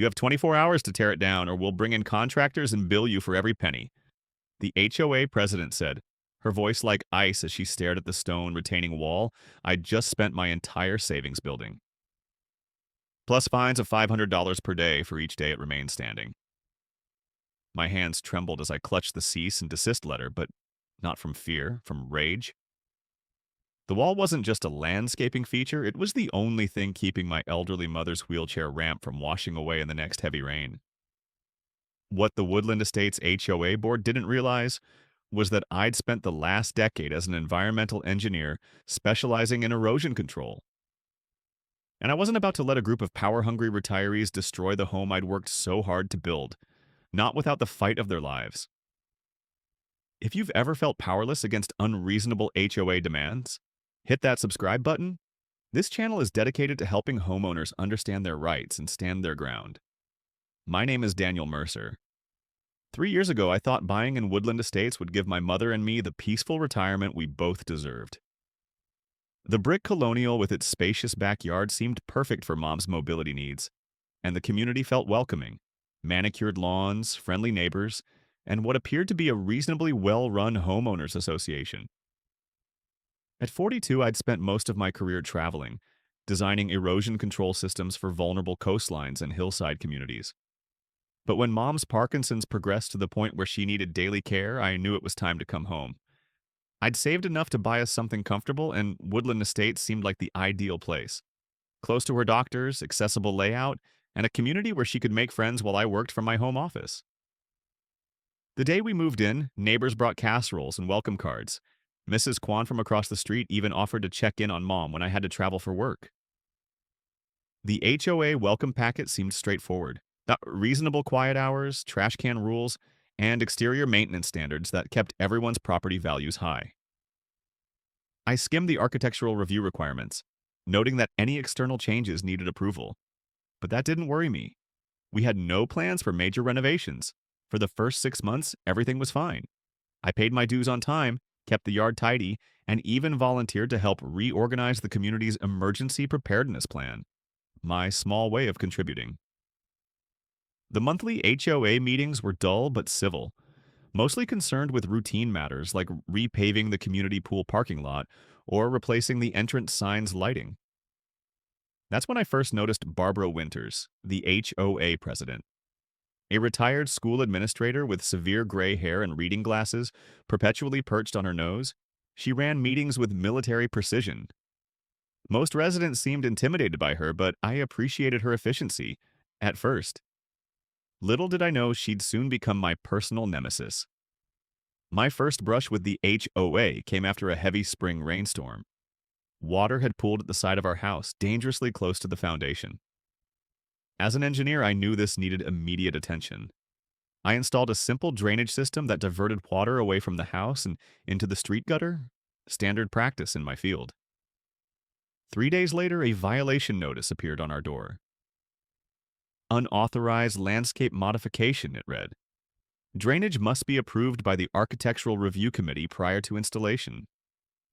You have 24 hours to tear it down, or we'll bring in contractors and bill you for every penny," the HOA president said, her voice like ice as she stared at the stone retaining wall I'd just spent my entire savings building. Plus fines of $500 per day for each day it remained standing. My hands trembled as I clutched the cease and desist letter, but not from fear, from rage. The wall wasn't just a landscaping feature, it was the only thing keeping my elderly mother's wheelchair ramp from washing away in the next heavy rain. What the Woodland Estates HOA board didn't realize was that I'd spent the last decade as an environmental engineer specializing in erosion control. And I wasn't about to let a group of power-hungry retirees destroy the home I'd worked so hard to build, not without the fight of their lives. If you've ever felt powerless against unreasonable HOA demands, hit that subscribe button. This channel is dedicated to helping homeowners understand their rights and stand their ground. My name is Daniel Mercer. 3 years ago, I thought buying in Woodland Estates would give my mother and me the peaceful retirement we both deserved. The brick colonial with its spacious backyard seemed perfect for Mom's mobility needs, and the community felt welcoming. Manicured lawns, friendly neighbors, and what appeared to be a reasonably well-run homeowners association. At 42, I'd spent most of my career traveling, designing erosion control systems for vulnerable coastlines and hillside communities. But when Mom's Parkinson's progressed to the point where she needed daily care, I knew it was time to come home. I'd saved enough to buy us something comfortable, and Woodland Estates seemed like the ideal place. Close to her doctors, accessible layout, and a community where she could make friends while I worked from my home office. The day we moved in, neighbors brought casseroles and welcome cards. Mrs. Kwan from across the street even offered to check in on Mom when I had to travel for work. The HOA welcome packet seemed straightforward. Reasonable quiet hours, trash can rules, and exterior maintenance standards that kept everyone's property values high. I skimmed the architectural review requirements, noting that any external changes needed approval. But that didn't worry me. We had no plans for major renovations. For the first 6 months, everything was fine. I paid my dues on time, kept the yard tidy, and even volunteered to help reorganize the community's emergency preparedness plan. My small way of contributing. The monthly HOA meetings were dull but civil, mostly concerned with routine matters like repaving the community pool parking lot or replacing the entrance sign's lighting. That's when I first noticed Barbara Winters, the HOA president. A retired school administrator with severe gray hair and reading glasses perpetually perched on her nose, she ran meetings with military precision. Most residents seemed intimidated by her, but I appreciated her efficiency, at first. Little did I know she'd soon become my personal nemesis. My first brush with the HOA came after a heavy spring rainstorm. Water had pooled at the side of our house, dangerously close to the foundation. As an engineer, I knew this needed immediate attention. I installed a simple drainage system that diverted water away from the house and into the street gutter, standard practice in my field. 3 days later, a violation notice appeared on our door. Unauthorized landscape modification, it read. Drainage must be approved by the Architectural Review Committee prior to installation.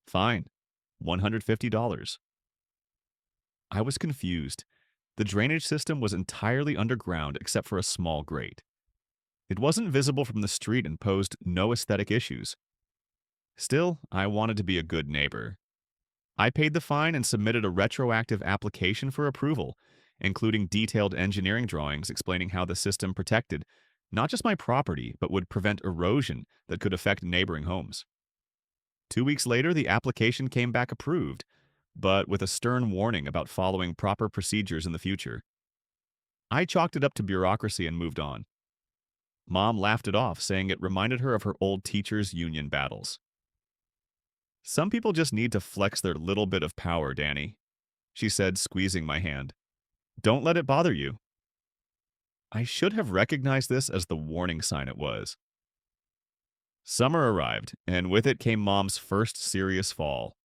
Fine. $150. I was confused. The drainage system was entirely underground except for a small grate. It wasn't visible from the street and posed no aesthetic issues. Still, I wanted to be a good neighbor. I paid the fine and submitted a retroactive application for approval, including detailed engineering drawings explaining how the system protected not just my property, but would prevent erosion that could affect neighboring homes. 2 weeks later, the application came back approved, but with a stern warning about following proper procedures in the future. I chalked it up to bureaucracy and moved on. Mom laughed it off, saying it reminded her of her old teachers' union battles. Some people just need to flex their little bit of power, Danny, she said, squeezing my hand. Don't let it bother you. I should have recognized this as the warning sign it was. Summer arrived, and with it came Mom's first serious fall.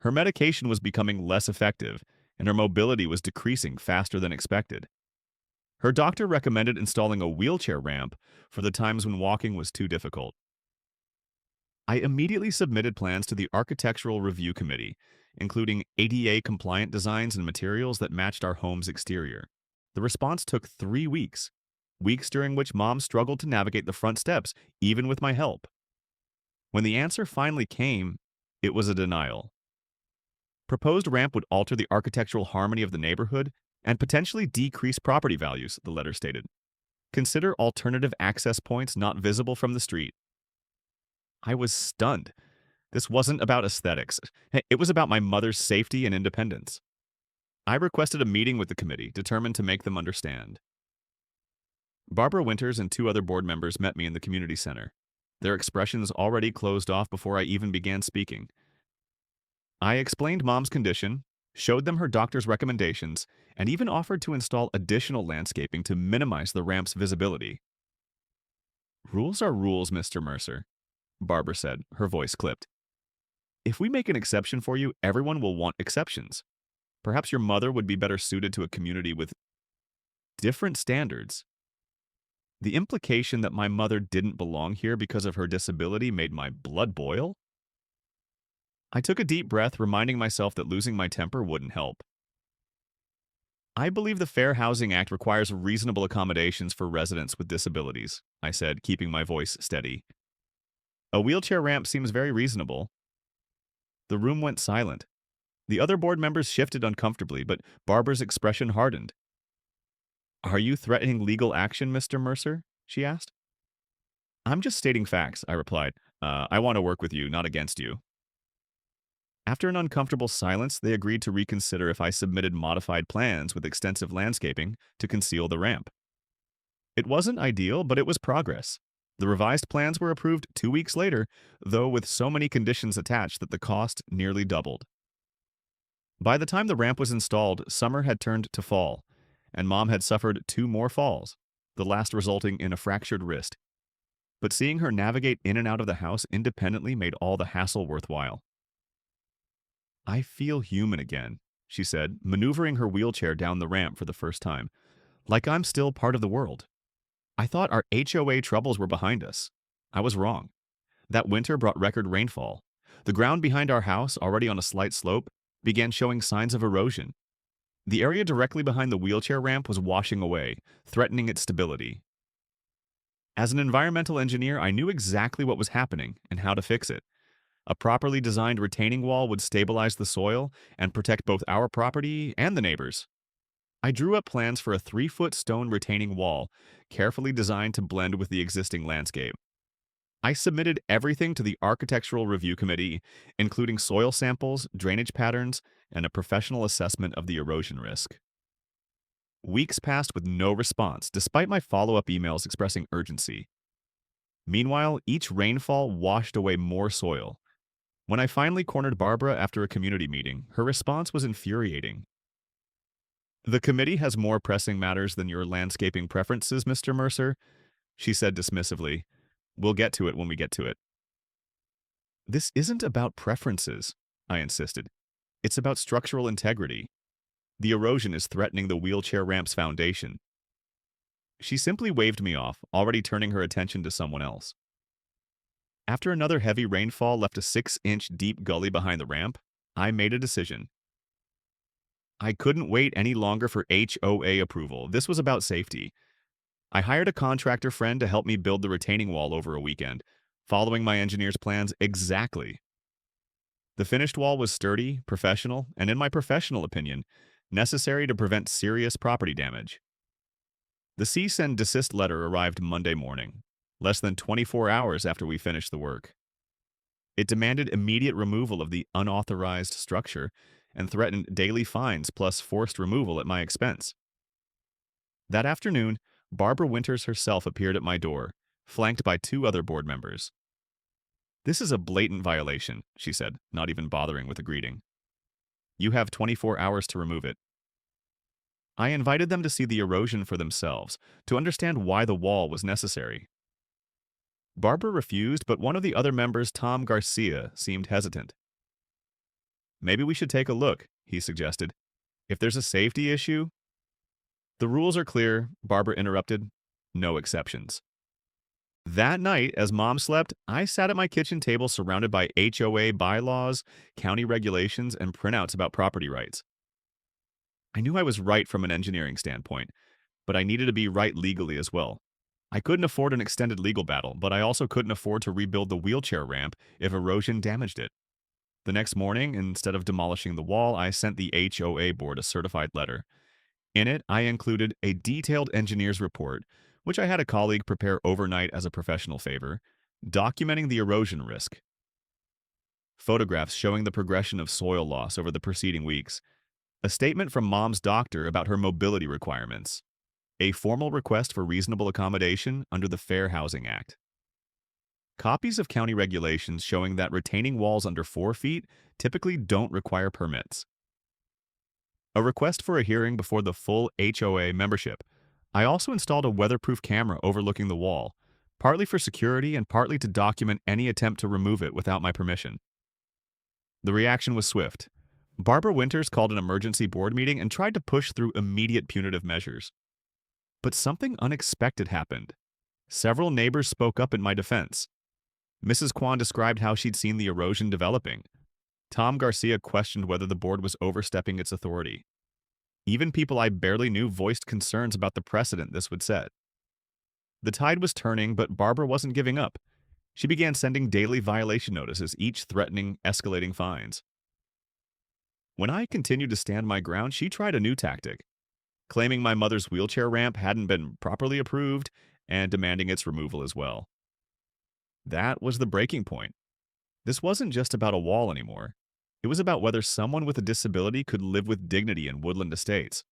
Her medication was becoming less effective, and her mobility was decreasing faster than expected. Her doctor recommended installing a wheelchair ramp for the times when walking was too difficult. I immediately submitted plans to the Architectural Review Committee, including ADA-compliant designs and materials that matched our home's exterior. The response took 3 weeks, weeks during which Mom struggled to navigate the front steps, even with my help. When the answer finally came, it was a denial. Proposed ramp would alter the architectural harmony of the neighborhood and potentially decrease property values, the letter stated. Consider alternative access points not visible from the street. I was stunned. This wasn't about aesthetics. It was about my mother's safety and independence. I requested a meeting with the committee, determined to make them understand. Barbara Winters and 2 other board members met me in the community center, their expressions already closed off before I even began speaking. I explained Mom's condition, showed them her doctor's recommendations, and even offered to install additional landscaping to minimize the ramp's visibility. "Rules are rules, Mr. Mercer," Barbara said, her voice clipped. "If we make an exception for you, everyone will want exceptions. Perhaps your mother would be better suited to a community with different standards." The implication that my mother didn't belong here because of her disability made my blood boil. I took a deep breath, reminding myself that losing my temper wouldn't help. "I believe the Fair Housing Act requires reasonable accommodations for residents with disabilities," I said, keeping my voice steady. "A wheelchair ramp seems very reasonable." The room went silent. The other board members shifted uncomfortably, but Barbara's expression hardened. "Are you threatening legal action, Mr. Mercer?" she asked. "I'm just stating facts," I replied. I want to work with you, not against you." After an uncomfortable silence, they agreed to reconsider if I submitted modified plans with extensive landscaping to conceal the ramp. It wasn't ideal, but it was progress. The revised plans were approved 2 weeks later, though with so many conditions attached that the cost nearly doubled. By the time the ramp was installed, summer had turned to fall, and Mom had suffered 2 more falls, the last resulting in a fractured wrist. But seeing her navigate in and out of the house independently made all the hassle worthwhile. "I feel human again," she said, maneuvering her wheelchair down the ramp for the first time. "Like I'm still part of the world. I thought our HOA troubles were behind us. I was wrong. That winter brought record rainfall. The ground behind our house, already on a slight slope, began showing signs of erosion. The area directly behind the wheelchair ramp was washing away, threatening its stability. As an environmental engineer, I knew exactly what was happening and how to fix it. A properly designed retaining wall would stabilize the soil and protect both our property and the neighbors. I drew up plans for a 3-foot stone retaining wall, carefully designed to blend with the existing landscape. I submitted everything to the Architectural Review Committee, including soil samples, drainage patterns, and a professional assessment of the erosion risk. Weeks passed with no response, despite my follow-up emails expressing urgency. Meanwhile, each rainfall washed away more soil. When I finally cornered Barbara after a community meeting, her response was infuriating. "The committee has more pressing matters than your landscaping preferences, Mr. Mercer," she said dismissively. "We'll get to it when we get to it." "This isn't about preferences," I insisted. "It's about structural integrity. The erosion is threatening the wheelchair ramp's foundation." She simply waved me off, already turning her attention to someone else. After another heavy rainfall left a 6-inch deep gully behind the ramp, I made a decision. I couldn't wait any longer for HOA approval. This was about safety. I hired a contractor friend to help me build the retaining wall over a weekend, following my engineer's plans exactly. The finished wall was sturdy, professional, and in my professional opinion, necessary to prevent serious property damage. The cease and desist letter arrived Monday morning, less than 24 hours after we finished the work. It demanded immediate removal of the unauthorized structure and threatened daily fines plus forced removal at my expense. That afternoon, Barbara Winters herself appeared at my door, flanked by 2 other board members. "This is a blatant violation," she said, not even bothering with a greeting. "You have 24 hours to remove it." I invited them to see the erosion for themselves, to understand why the wall was necessary. Barbara refused, but one of the other members, Tom Garcia, seemed hesitant. "Maybe we should take a look," he suggested. "If there's a safety issue—" "The rules are clear," Barbara interrupted. "No exceptions." That night, as Mom slept, I sat at my kitchen table surrounded by HOA bylaws, county regulations, and printouts about property rights. I knew I was right from an engineering standpoint. but I needed to be right legally as well. I couldn't afford an extended legal battle, but I also couldn't afford to rebuild the wheelchair ramp if erosion damaged it. The next morning, instead of demolishing the wall, I sent the HOA board a certified letter. In it, I included a detailed engineer's report, which I had a colleague prepare overnight as a professional favor, documenting the erosion risk, photographs showing the progression of soil loss over the preceding weeks, a statement from Mom's doctor about her mobility requirements, a formal request for reasonable accommodation under the Fair Housing Act, copies of county regulations showing that retaining walls under 4 feet typically don't require permits, a request for a hearing before the full HOA membership. I also installed a weatherproof camera overlooking the wall, partly for security and partly to document any attempt to remove it without my permission. The reaction was swift. Barbara Winters called an emergency board meeting and tried to push through immediate punitive measures. But something unexpected happened. Several neighbors spoke up in my defense. Mrs. Kwan described how she'd seen the erosion developing. Tom Garcia questioned whether the board was overstepping its authority. Even people I barely knew voiced concerns about the precedent this would set. The tide was turning, but Barbara wasn't giving up. She began sending daily violation notices, each threatening escalating fines. When I continued to stand my ground, she tried a new tactic, claiming my mother's wheelchair ramp hadn't been properly approved and demanding its removal as well. That was the breaking point. This wasn't just about a wall anymore. It was about whether someone with a disability could live with dignity in Woodland Estates.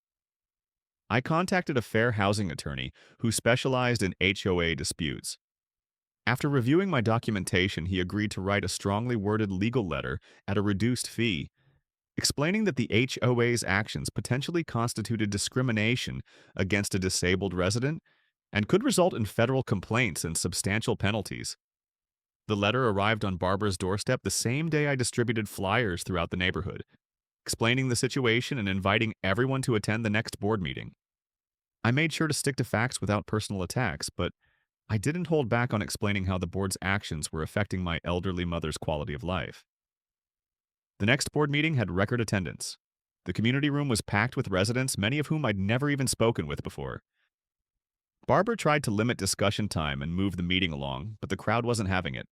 I contacted a fair housing attorney who specialized in HOA disputes. After reviewing my documentation, he agreed to write a strongly worded legal letter at a reduced fee, explaining that the HOA's actions potentially constituted discrimination against a disabled resident and could result in federal complaints and substantial penalties. The letter arrived on Barbara's doorstep the same day I distributed flyers throughout the neighborhood, explaining the situation and inviting everyone to attend the next board meeting. I made sure to stick to facts without personal attacks, but I didn't hold back on explaining how the board's actions were affecting my elderly mother's quality of life. The next board meeting had record attendance. The community room was packed with residents, many of whom I'd never even spoken with before. Barbara tried to limit discussion time and move the meeting along, but the crowd wasn't having it.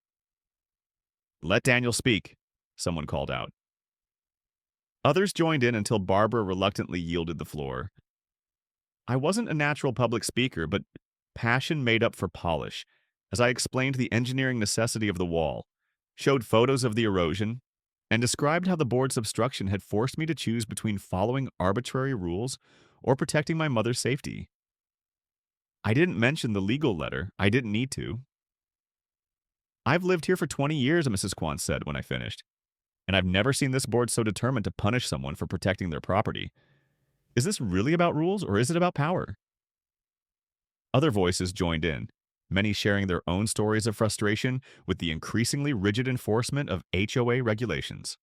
"Let Daniel speak," someone called out. Others joined in until Barbara reluctantly yielded the floor. I wasn't a natural public speaker, but passion made up for polish, as I explained the engineering necessity of the wall, showed photos of the erosion, and described how the board's obstruction had forced me to choose between following arbitrary rules or protecting my mother's safety. I didn't mention the legal letter. I didn't need to. "I've lived here for 20 years, Mrs. Kwan said when I finished, and I've never seen this board so determined to punish someone for protecting their property. Is this really about rules, or is it about power?" Other voices joined in, many sharing their own stories of frustration with the increasingly rigid enforcement of HOA regulations.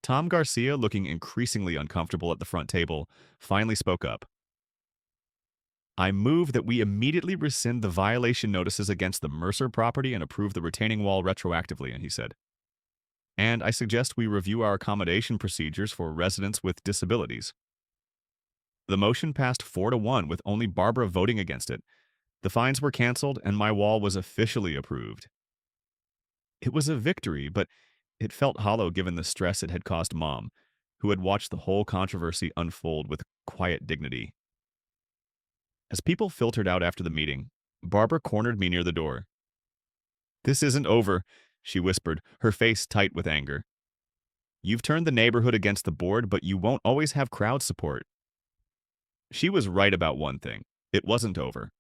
Tom Garcia, looking increasingly uncomfortable at the front table, finally spoke up. "I move that we immediately rescind the violation notices against the Mercer property and approve the retaining wall retroactively," he said. "And I suggest we review our accommodation procedures for residents with disabilities." The motion passed 4-1 with only Barbara voting against it. The fines were canceled and my wall was officially approved. It was a victory, but it felt hollow given the stress it had caused Mom, who had watched the whole controversy unfold with quiet dignity. As people filtered out after the meeting, Barbara cornered me near the door. "This isn't over," she whispered, her face tight with anger. "You've turned the neighborhood against the board, but you won't always have crowd support." She was right about one thing. It wasn't over.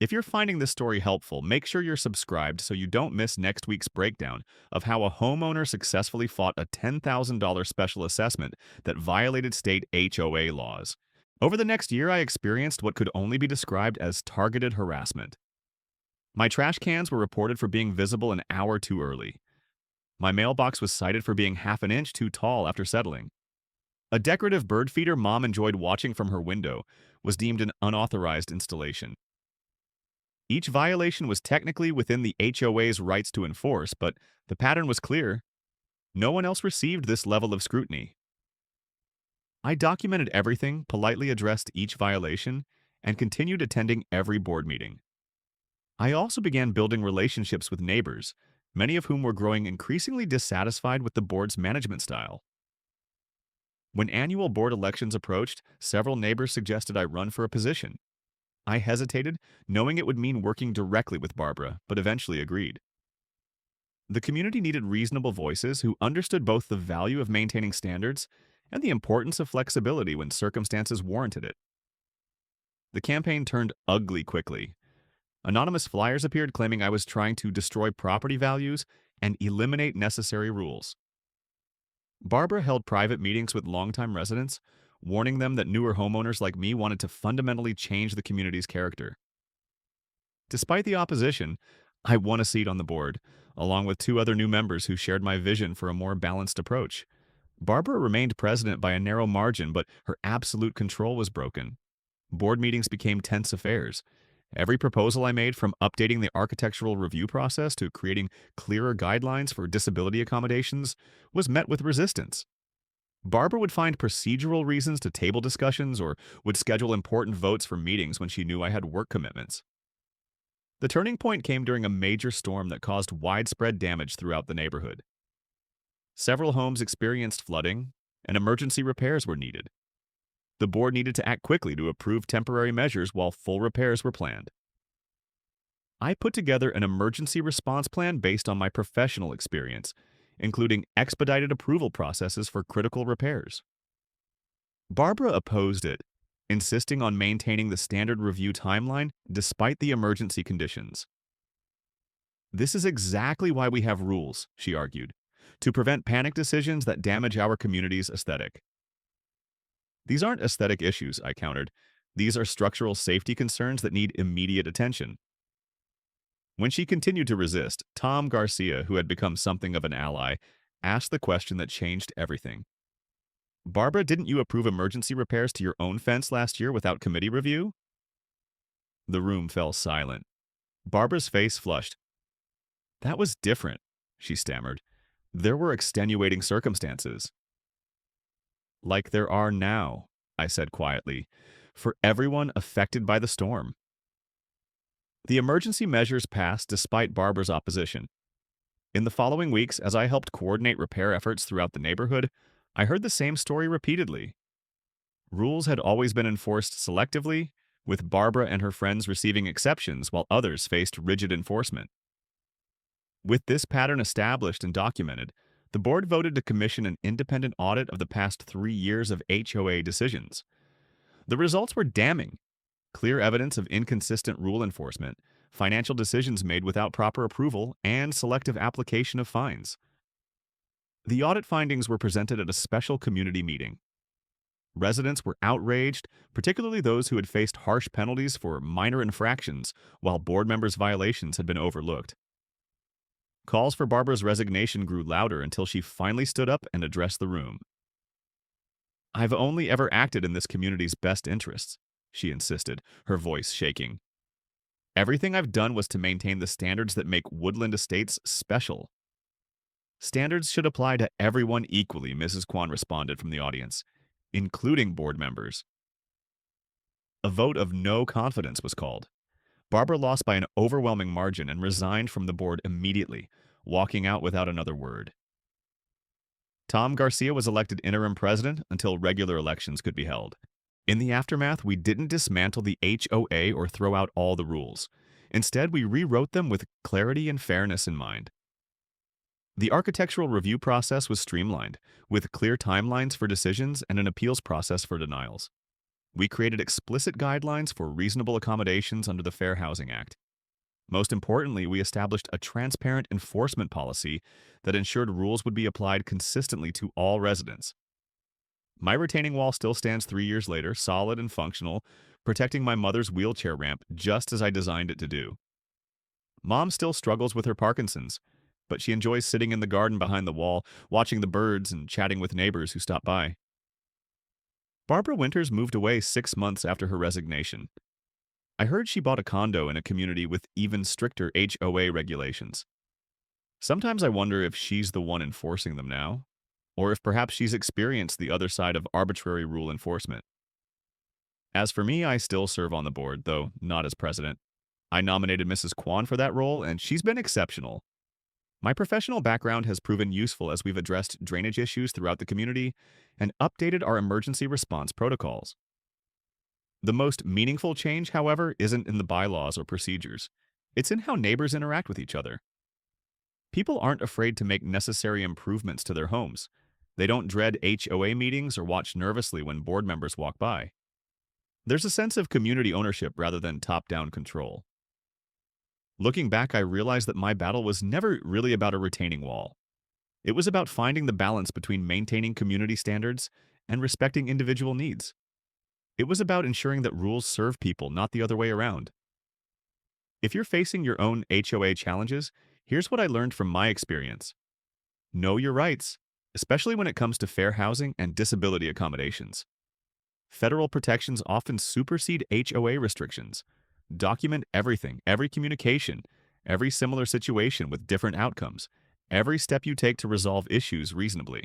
If you're finding this story helpful, make sure you're subscribed so you don't miss next week's breakdown of how a homeowner successfully fought a $10,000 special assessment that violated state HOA laws. Over the next year, I experienced what could only be described as targeted harassment. My trash cans were reported for being visible an hour too early. My mailbox was cited for being half an inch too tall after settling. A decorative bird feeder Mom enjoyed watching from her window was deemed an unauthorized installation. Each violation was technically within the HOA's rights to enforce, but the pattern was clear. No one else received this level of scrutiny. I documented everything, politely addressed each violation, and continued attending every board meeting. I also began building relationships with neighbors, many of whom were growing increasingly dissatisfied with the board's management style. When annual board elections approached, several neighbors suggested I run for a position. I hesitated, knowing it would mean working directly with Barbara, but eventually agreed. The community needed reasonable voices who understood both the value of maintaining standards and the importance of flexibility when circumstances warranted it. The campaign turned ugly quickly. Anonymous flyers appeared claiming I was trying to destroy property values and eliminate necessary rules. Barbara held private meetings with longtime residents, warning them that newer homeowners like me wanted to fundamentally change the community's character. Despite the opposition, I won a seat on the board, along with two other new members who shared my vision for a more balanced approach. Barbara remained president by a narrow margin, but her absolute control was broken. Board meetings became tense affairs. Every proposal I made, from updating the architectural review process to creating clearer guidelines for disability accommodations, was met with resistance. Barbara would find procedural reasons to table discussions or would schedule important votes for meetings when she knew I had work commitments. The turning point came during a major storm that caused widespread damage throughout the neighborhood. Several homes experienced flooding, and emergency repairs were needed. The board needed to act quickly to approve temporary measures while full repairs were planned. I put together an emergency response plan based on my professional experience, including expedited approval processes for critical repairs. Barbara opposed it, insisting on maintaining the standard review timeline despite the emergency conditions. "This is exactly why we have rules," she argued, "to prevent panic decisions that damage our community's aesthetic." "These aren't aesthetic issues," I countered. "These are structural safety concerns that need immediate attention." When she continued to resist, Tom Garcia, who had become something of an ally, asked the question that changed everything. "Barbara, didn't you approve emergency repairs to your own fence last year without committee review?" The room fell silent. Barbara's face flushed. "That was different," she stammered. "There were extenuating circumstances." "Like there are now," I said quietly, "for everyone affected by the storm." The emergency measures passed despite Barbara's opposition. In the following weeks, as I helped coordinate repair efforts throughout the neighborhood, I heard the same story repeatedly. Rules had always been enforced selectively, with Barbara and her friends receiving exceptions while others faced rigid enforcement. With this pattern established and documented, the board voted to commission an independent audit of the past 3 years of HOA decisions. The results were damning. Clear evidence of inconsistent rule enforcement, financial decisions made without proper approval, and selective application of fines. The audit findings were presented at a special community meeting. Residents were outraged, particularly those who had faced harsh penalties for minor infractions, while board members' violations had been overlooked. Calls for Barbara's resignation grew louder until she finally stood up and addressed the room. "I've only ever acted in this community's best interests," she insisted, her voice shaking. "Everything I've done was to maintain the standards that make Woodland Estates special." "Standards should apply to everyone equally," Mrs. Kwan responded from the audience, "including board members." A vote of no confidence was called. Barbara lost by an overwhelming margin and resigned from the board immediately, walking out without another word. Tom Garcia was elected interim president until regular elections could be held. In the aftermath, we didn't dismantle the HOA or throw out all the rules. Instead, we rewrote them with clarity and fairness in mind. The architectural review process was streamlined, with clear timelines for decisions and an appeals process for denials. We created explicit guidelines for reasonable accommodations under the Fair Housing Act. Most importantly, we established a transparent enforcement policy that ensured rules would be applied consistently to all residents. My retaining wall still stands 3 years later, solid and functional, protecting my mother's wheelchair ramp just as I designed it to do. Mom still struggles with her Parkinson's, but she enjoys sitting in the garden behind the wall, watching the birds and chatting with neighbors who stop by. Barbara Winters moved away 6 months after her resignation. I heard she bought a condo in a community with even stricter HOA regulations. Sometimes I wonder if she's the one enforcing them now, or if perhaps she's experienced the other side of arbitrary rule enforcement. As for me, I still serve on the board, though not as president. I nominated Mrs. Kwan for that role, and she's been exceptional. My professional background has proven useful as we've addressed drainage issues throughout the community and updated our emergency response protocols. The most meaningful change, however, isn't in the bylaws or procedures. It's in how neighbors interact with each other. People aren't afraid to make necessary improvements to their homes. They don't dread HOA meetings or watch nervously when board members walk by. There's a sense of community ownership rather than top-down control. Looking back, I realized that my battle was never really about a retaining wall. It was about finding the balance between maintaining community standards and respecting individual needs. It was about ensuring that rules serve people, not the other way around. If you're facing your own HOA challenges, here's what I learned from my experience. Know your rights, especially when it comes to fair housing and disability accommodations. Federal protections often supersede HOA restrictions. Document everything, every communication, every similar situation with different outcomes, every step you take to resolve issues reasonably.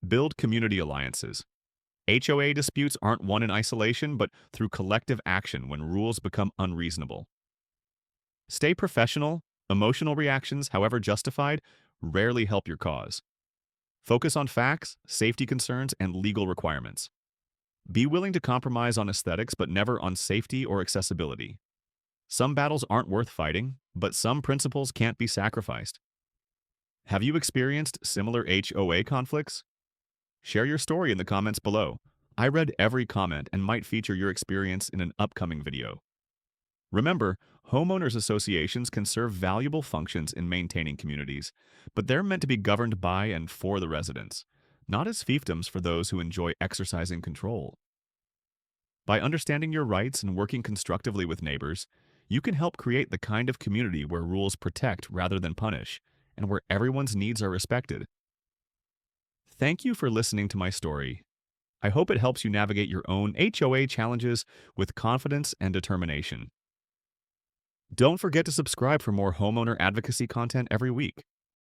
Build community alliances. HOA disputes aren't won in isolation, but through collective action when rules become unreasonable. Stay professional. Emotional reactions, however justified, rarely help your cause. Focus on facts, safety concerns, and legal requirements. Be willing to compromise on aesthetics, but never on safety or accessibility. Some battles aren't worth fighting, but some principles can't be sacrificed. Have you experienced similar HOA conflicts? Share your story in the comments below. I read every comment and might feature your experience in an upcoming video. Remember, homeowners associations can serve valuable functions in maintaining communities, but they're meant to be governed by and for the residents, not as fiefdoms for those who enjoy exercising control. By understanding your rights and working constructively with neighbors, you can help create the kind of community where rules protect rather than punish, and where everyone's needs are respected. Thank you for listening to my story. I hope it helps you navigate your own HOA challenges with confidence and determination. Don't forget to subscribe for more homeowner advocacy content every week.